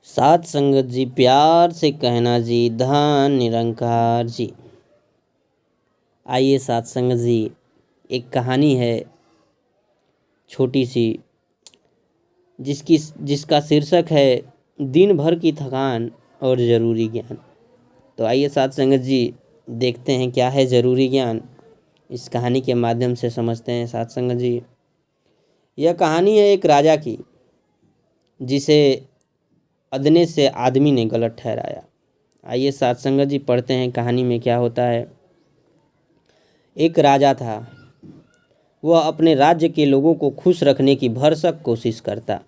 सात संगत जी प्यार से कहना जी, धन निरंकार जी। आइए सात संगत जी, एक कहानी है छोटी सी, जिसका शीर्षक है दिन भर की थकान और ज़रूरी ज्ञान। तो आइए सात संगत जी, देखते हैं क्या है ज़रूरी ज्ञान, इस कहानी के माध्यम से समझते हैं सात संगत जी। यह कहानी है एक राजा की, जिसे अदने से आदमी ने गलत ठहराया। आइए सात संगत जी, पढ़ते हैं कहानी में क्या होता है। एक राजा था, वह अपने राज्य के लोगों को खुश रखने की भरसक कोशिश करता,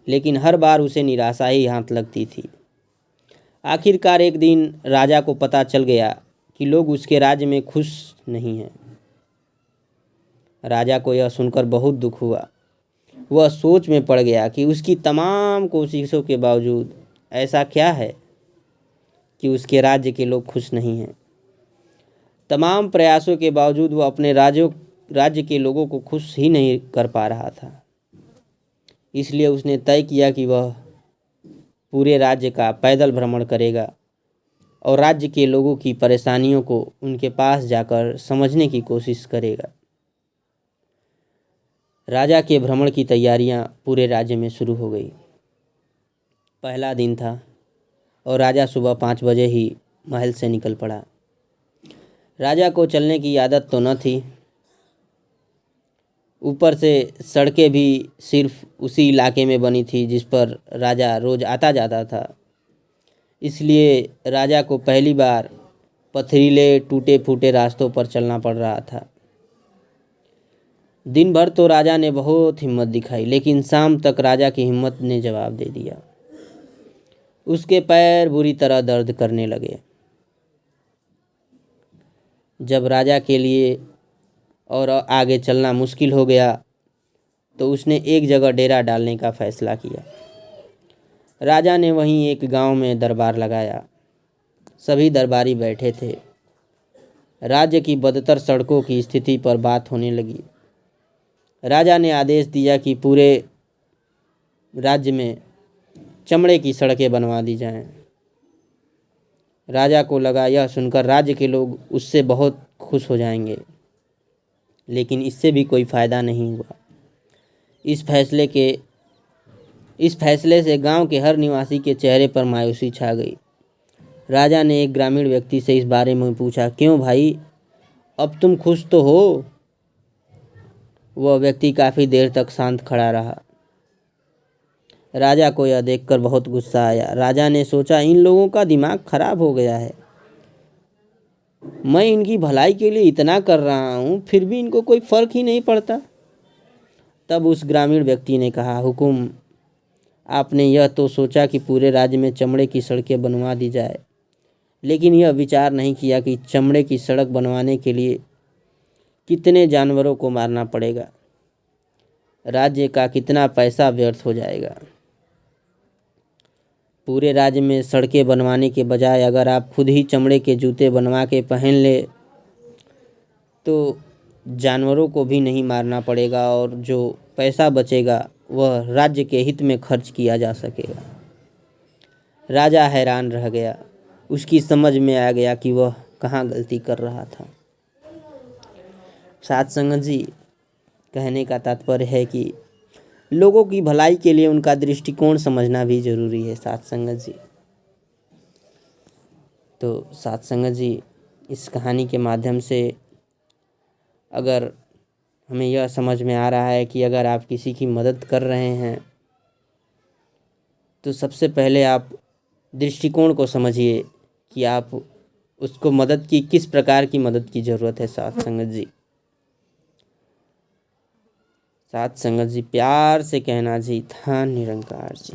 लेकिन हर बार उसे निराशा ही हाथ लगती थी। आखिरकार एक दिन राजा को पता चल गया कि लोग उसके राज्य में खुश नहीं हैं। राजा को यह सुनकर बहुत दुख हुआ। वह सोच में पड़ गया कि उसकी तमाम कोशिशों के बावजूद ऐसा क्या है कि उसके राज्य के लोग खुश नहीं हैं। तमाम प्रयासों के बावजूद वह अपने राज्य के लोगों को खुश ही नहीं कर पा रहा था। इसलिए उसने तय किया कि वह पूरे राज्य का पैदल भ्रमण करेगा और राज्य के लोगों की परेशानियों को उनके पास जाकर समझने की कोशिश करेगा। राजा के भ्रमण की तैयारियां पूरे राज्य में शुरू हो गई। पहला दिन था और राजा सुबह 5 बजे ही महल से निकल पड़ा। राजा को चलने की आदत तो न थी, ऊपर से सड़कें भी सिर्फ उसी इलाके में बनी थी जिस पर राजा रोज आता जाता था। इसलिए राजा को पहली बार पथरीले टूटे फूटे रास्तों पर चलना पड़ रहा था। दिन भर तो राजा ने बहुत हिम्मत दिखाई, लेकिन शाम तक राजा की हिम्मत ने जवाब दे दिया। उसके पैर बुरी तरह दर्द करने लगे। जब राजा के लिए और आगे चलना मुश्किल हो गया तो उसने एक जगह डेरा डालने का फैसला किया। राजा ने वहीं एक गांव में दरबार लगाया। सभी दरबारी बैठे थे। राज्य की बदतर सड़कों की स्थिति पर बात होने लगी। राजा ने आदेश दिया कि पूरे राज्य में चमड़े की सड़कें बनवा दी जाएं। राजा को लगा यह सुनकर राज्य के लोग उससे बहुत खुश हो जाएंगे, लेकिन इससे भी कोई फ़ायदा नहीं हुआ। इस फैसले से गांव के हर निवासी के चेहरे पर मायूसी छा गई। राजा ने एक ग्रामीण व्यक्ति से इस बारे में पूछा, क्यों भाई, अब तुम खुश तो हो? वह व्यक्ति काफ़ी देर तक शांत खड़ा रहा। राजा को यह देखकर बहुत गुस्सा आया। राजा ने सोचा, इन लोगों का दिमाग खराब हो गया है। मैं इनकी भलाई के लिए इतना कर रहा हूँ, फिर भी इनको कोई फर्क ही नहीं पड़ता। तब उस ग्रामीण व्यक्ति ने कहा, हुकुम, आपने यह तो सोचा कि पूरे राज्य में चमड़े की सड़कें बनवा दी जाए, लेकिन यह विचार नहीं किया कि चमड़े की सड़क बनवाने के लिए कितने जानवरों को मारना पड़ेगा, राज्य का कितना पैसा व्यर्थ हो जाएगा। पूरे राज्य में सड़कें बनवाने के बजाय अगर आप खुद ही चमड़े के जूते बनवा के पहन ले तो जानवरों को भी नहीं मारना पड़ेगा और जो पैसा बचेगा वह राज्य के हित में खर्च किया जा सकेगा। राजा हैरान रह गया। उसकी समझ में आ गया कि वह कहाँ गलती कर रहा था। सात संगत जी, कहने का तात्पर्य है कि लोगों की भलाई के लिए उनका दृष्टिकोण समझना भी जरूरी है। सात संगत जी, तो सात संगत जी, इस कहानी के माध्यम से अगर हमें यह समझ में आ रहा है कि अगर आप किसी की मदद कर रहे हैं तो सबसे पहले आप दृष्टिकोण को समझिए कि आप उसको किस प्रकार की मदद की ज़रूरत है। सात संगत जी, सात संगत जी प्यार से कहना जी, धन निरंकार जी।